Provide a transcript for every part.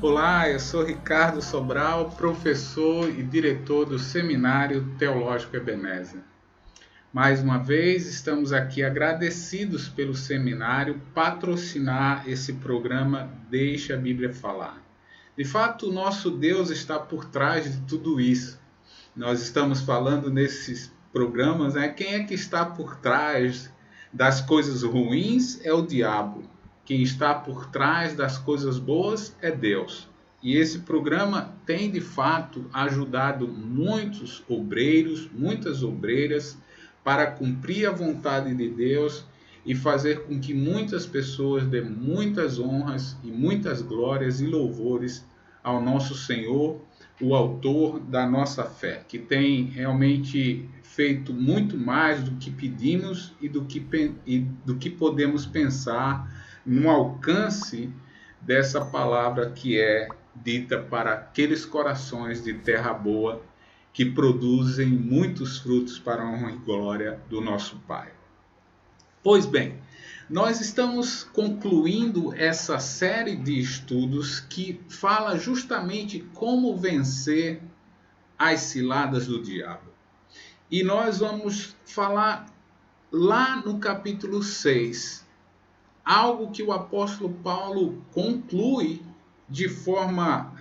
Olá, eu sou Ricardo Sobral, professor e diretor do Seminário Teológico Ebenezer. Mais uma vez, estamos aqui agradecidos pelo seminário patrocinar esse programa Deixa a Bíblia Falar. De fato, o nosso Deus está por trás de tudo isso. Nós estamos falando nesses programas, quem é que está por trás das coisas ruins é o diabo. Quem está por trás das coisas boas é Deus. E esse programa tem de fato ajudado muitos obreiros, muitas obreiras, para cumprir a vontade de Deus e fazer com que muitas pessoas dêem muitas honras e muitas glórias e louvores ao nosso Senhor, o autor da nossa fé, que tem realmente feito muito mais do que pedimos e do que podemos pensar no alcance dessa palavra que é dita para aqueles corações de terra boa que produzem muitos frutos para a honra e glória do nosso Pai. Pois bem, nós estamos concluindo essa série de estudos que fala justamente como vencer as ciladas do diabo. E nós vamos falar lá no capítulo 6, algo que o apóstolo Paulo conclui de forma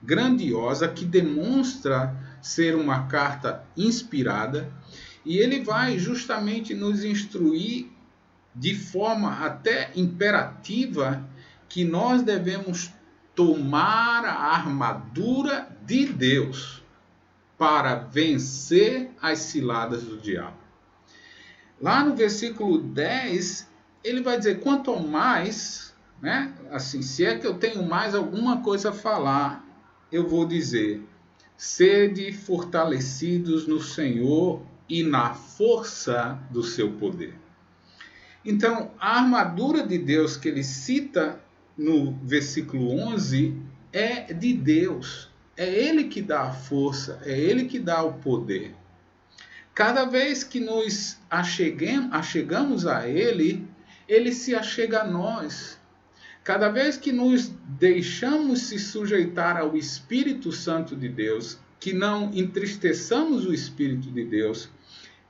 grandiosa, que demonstra ser uma carta inspirada, e ele vai justamente nos instruir de forma até imperativa que nós devemos tomar a armadura de Deus para vencer as ciladas do diabo. Lá no versículo 10, ele vai dizer, quanto ao mais, assim, se é que eu tenho mais alguma coisa a falar, eu vou dizer, sede fortalecidos no Senhor e na força do seu poder. Então, a armadura de Deus que ele cita no versículo 11 é de Deus. É Ele que dá a força, é Ele que dá o poder. Cada vez que nos achegamos a Ele, Ele se achega a nós. Cada vez que nos deixamos se sujeitar ao Espírito Santo de Deus, que não entristeçamos o Espírito de Deus,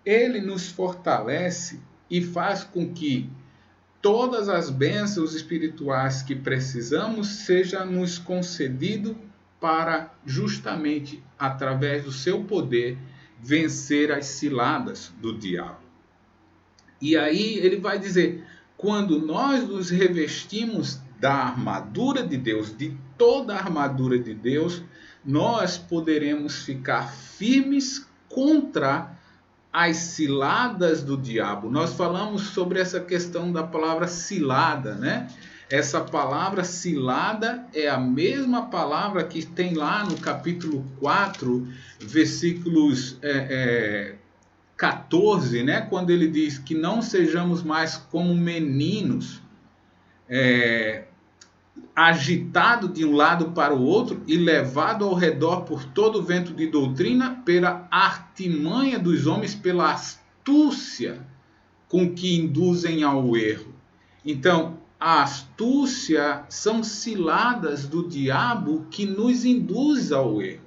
Ele nos fortalece e faz com que todas as bênçãos espirituais que precisamos seja nos concedido para justamente, através do seu poder, vencer as ciladas do diabo. E aí ele vai dizer, quando nós nos revestimos da armadura de Deus, de toda a armadura de Deus, nós poderemos ficar firmes contra as ciladas do diabo. Nós falamos sobre essa questão da palavra cilada, Essa palavra cilada é a mesma palavra que tem lá no capítulo 4, versículos 14, quando ele diz que não sejamos mais como meninos, agitado de um lado para o outro e levado ao redor por todo o vento de doutrina, pela artimanha dos homens, pela astúcia com que induzem ao erro. Então, a astúcia são ciladas do diabo que nos induz ao erro.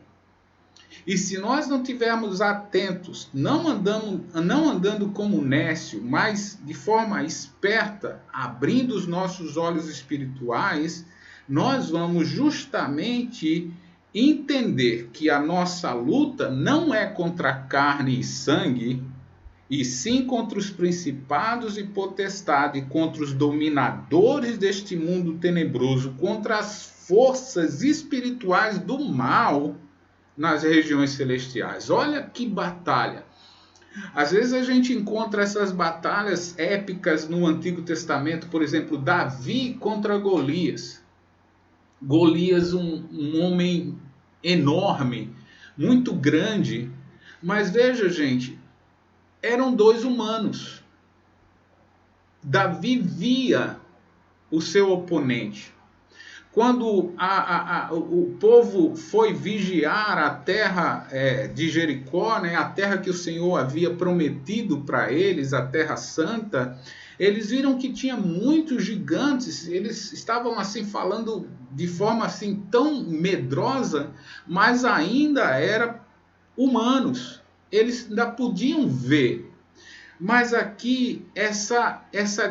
E se nós não estivermos atentos, não andando como nécio, mas de forma esperta, abrindo os nossos olhos espirituais, nós vamos justamente entender que a nossa luta não é contra carne e sangue, e sim contra os principados e potestades, contra os dominadores deste mundo tenebroso, contra as forças espirituais do mal nas regiões celestiais. Olha que batalha! Às vezes a gente encontra essas batalhas épicas no Antigo Testamento, por exemplo, Davi contra Golias. Golias, um homem enorme, muito grande, mas veja, gente, eram dois humanos. Davi via o seu oponente. Quando o povo foi vigiar a terra de Jericó, a terra que o Senhor havia prometido para eles, a terra santa, Eles viram que tinha muitos gigantes, eles estavam assim falando de forma assim tão medrosa, mas ainda eram humanos. Eles ainda podiam ver. Mas aqui essa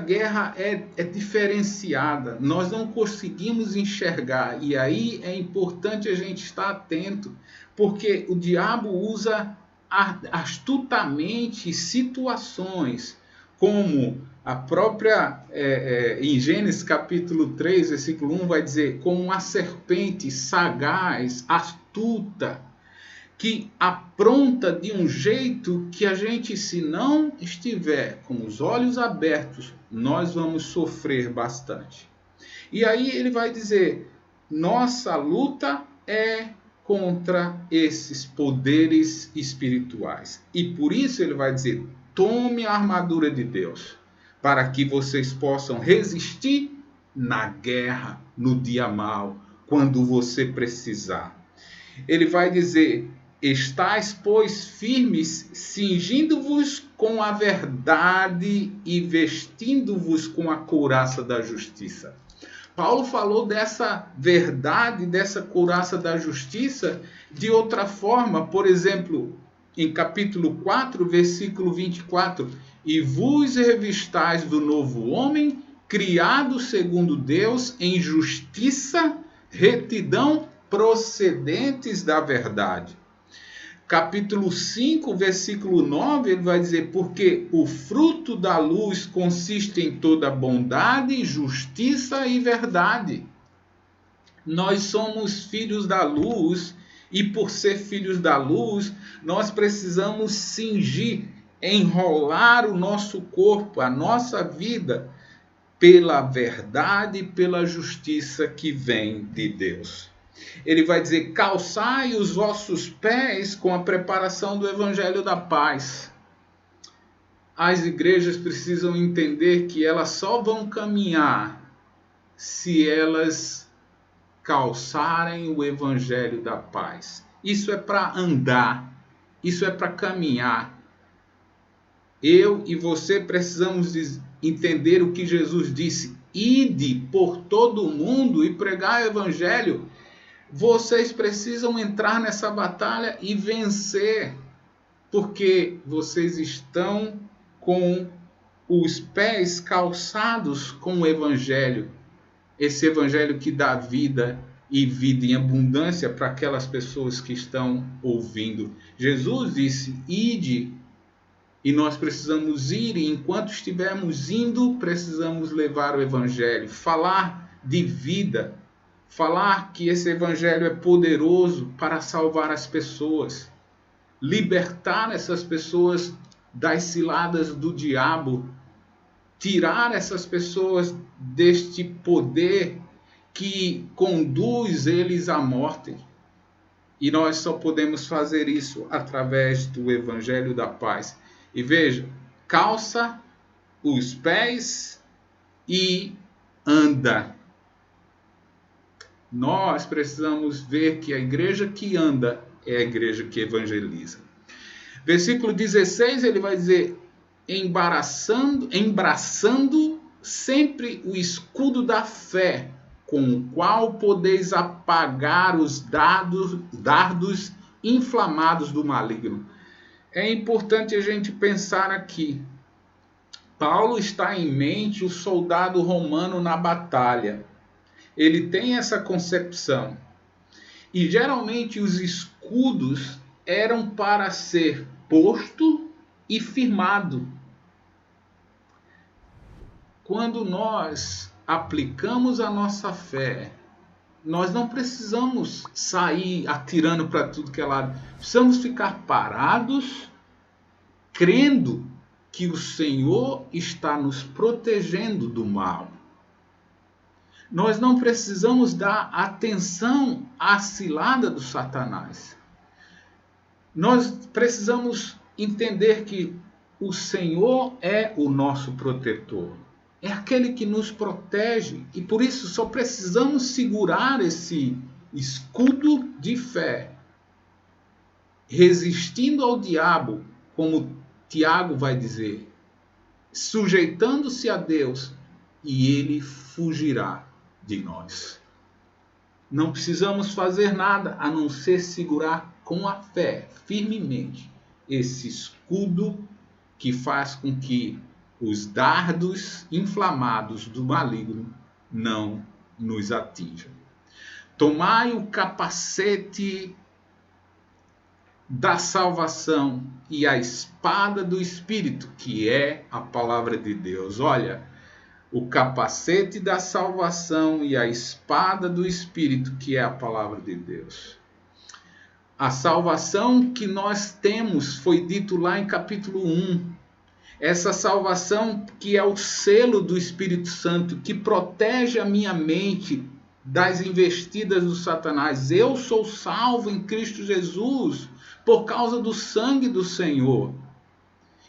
guerra é diferenciada. Nós não conseguimos enxergar. E aí é importante a gente estar atento, porque o diabo usa astutamente situações como a própria, em Gênesis capítulo 3, versículo 1, vai dizer, como uma serpente sagaz, astuta, que apronta de um jeito que a gente, se não estiver com os olhos abertos, nós vamos sofrer bastante. E aí ele vai dizer, nossa luta é contra esses poderes espirituais. E por isso ele vai dizer, tome a armadura de Deus, para que vocês possam resistir na guerra, no dia mau, quando você precisar. Ele vai dizer, estais, pois, firmes, cingindo-vos com a verdade e vestindo-vos com a couraça da justiça. Paulo falou dessa verdade, dessa couraça da justiça, de outra forma, por exemplo, em capítulo 4, versículo 24, e vos revistais do novo homem, criado segundo Deus, em justiça, retidão, procedentes da verdade. Capítulo 5, versículo 9, ele vai dizer, porque o fruto da luz consiste em toda bondade, justiça e verdade. Nós somos filhos da luz, e por ser filhos da luz, nós precisamos cingir, enrolar o nosso corpo, a nossa vida, pela verdade e pela justiça que vem de Deus. Ele vai dizer, calçai os vossos pés com a preparação do evangelho da paz. As igrejas precisam entender que elas só vão caminhar se elas calçarem o evangelho da paz. Isso é para andar, isso é para caminhar. Eu e você precisamos entender o que Jesus disse, ide por todo o mundo e pregar o evangelho. Vocês precisam entrar nessa batalha e vencer, porque vocês estão com os pés calçados com o evangelho, esse evangelho que dá vida e vida em abundância para aquelas pessoas que estão ouvindo. Jesus disse, ide, e nós precisamos ir, e enquanto estivermos indo, precisamos levar o evangelho, falar de vida, falar que esse evangelho é poderoso para salvar as pessoas, libertar essas pessoas das ciladas do diabo, tirar essas pessoas deste poder que conduz eles à morte. E nós só podemos fazer isso através do evangelho da paz. E veja, calça os pés e anda. Nós precisamos ver que a igreja que anda é a igreja que evangeliza. Versículo 16, ele vai dizer, embraçando sempre o escudo da fé, com o qual podeis apagar os dardos inflamados do maligno. É importante a gente pensar aqui. Paulo está em mente o soldado romano na batalha. Ele tem essa concepção. E geralmente os escudos eram para ser posto e firmado. Quando nós aplicamos a nossa fé, nós não precisamos sair atirando para tudo que é lado. Precisamos ficar parados, crendo que o Senhor está nos protegendo do mal. Nós não precisamos dar atenção à cilada do Satanás. Nós precisamos entender que o Senhor é o nosso protetor. É aquele que nos protege. E por isso só precisamos segurar esse escudo de fé, resistindo ao diabo, como Tiago vai dizer. sujeitando-se a Deus, e Ele fugirá de nós. Não precisamos fazer nada a não ser segurar com a fé, firmemente, esse escudo que faz com que os dardos inflamados do maligno não nos atinjam. Tomai o capacete da salvação e a espada do Espírito, que é a palavra de Deus. Olha, o capacete da salvação e a espada do Espírito, que é a palavra de Deus. A salvação que nós temos foi dito lá em capítulo 1. Essa salvação que é o selo do Espírito Santo, que protege a minha mente das investidas do Satanás. Eu sou salvo em Cristo Jesus por causa do sangue do Senhor.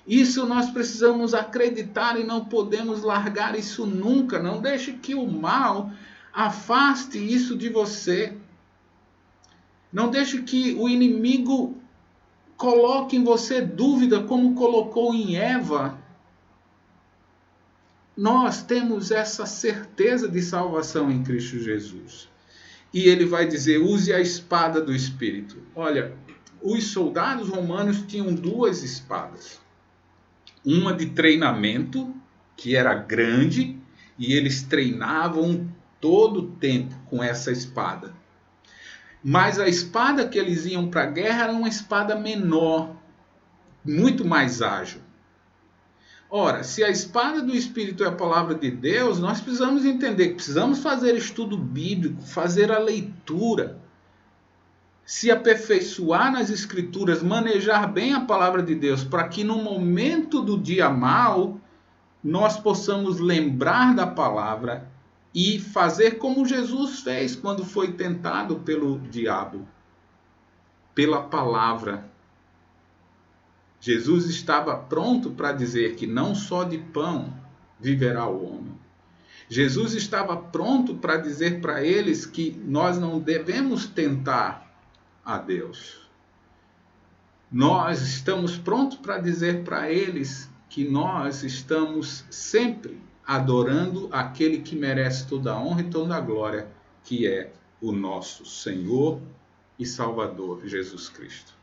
Isso nós precisamos acreditar e não podemos largar isso nunca. Não deixe que o mal afaste isso de você. Não deixe que o inimigo coloque em você dúvida, como colocou em Eva. Nós temos essa certeza de salvação em Cristo Jesus. E ele vai dizer, use a espada do Espírito. Olha, os soldados romanos tinham duas espadas. Uma de treinamento, que era grande, e eles treinavam todo o tempo com essa espada. Mas a espada que eles iam para a guerra era uma espada menor, muito mais ágil. Ora, se a espada do Espírito é a palavra de Deus, nós precisamos entender que precisamos fazer estudo bíblico, fazer a leitura, se aperfeiçoar nas Escrituras, manejar bem a palavra de Deus, para que no momento do dia mau, nós possamos lembrar da palavra e fazer como Jesus fez quando foi tentado pelo diabo, pela palavra. Jesus estava pronto para dizer que não só de pão viverá o homem. Jesus estava pronto para dizer para eles que nós não devemos tentar a Deus. Nós estamos prontos para dizer para eles que nós estamos sempre adorando aquele que merece toda a honra e toda a glória, que é o nosso Senhor e Salvador Jesus Cristo.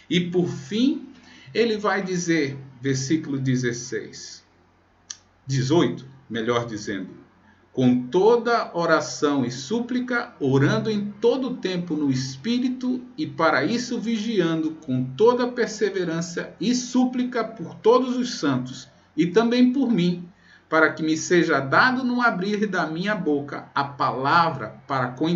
E por fim, ele vai dizer, versículo 18, melhor dizendo, com toda oração e súplica, orando em todo tempo no Espírito, e para isso vigiando com toda perseverança e súplica por todos os santos, e também por mim, para que me seja dado no abrir da minha boca a palavra, para com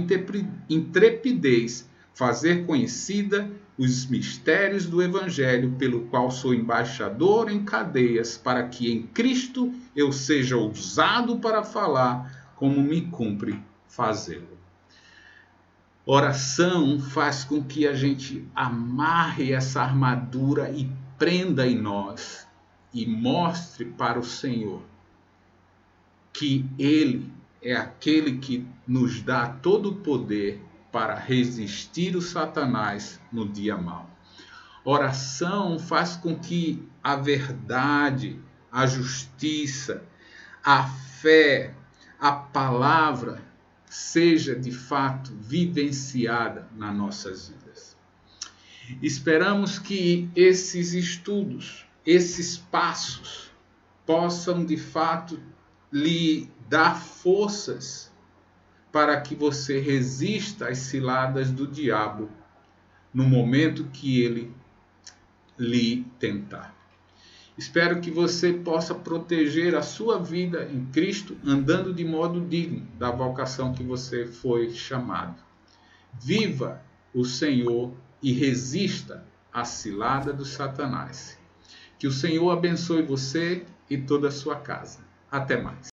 intrepidez fazer conhecida os mistérios do Evangelho, pelo qual sou embaixador em cadeias, para que em Cristo eu seja ousado para falar, como me cumpre fazê-lo. Oração faz com que a gente amarre essa armadura e prenda em nós, e mostre para o Senhor que Ele é aquele que nos dá todo o poder para resistir o Satanás no dia mau. Oração faz com que a verdade, a justiça, a fé, a palavra seja de fato vivenciada nas nossas vidas. Esperamos que esses estudos, esses passos, possam de fato lhe dar forças para que você resista às ciladas do diabo no momento que ele lhe tentar. Espero que você possa proteger a sua vida em Cristo, andando de modo digno da vocação que você foi chamado. Viva o Senhor e resista à cilada do Satanás. Que o Senhor abençoe você e toda a sua casa. Até mais.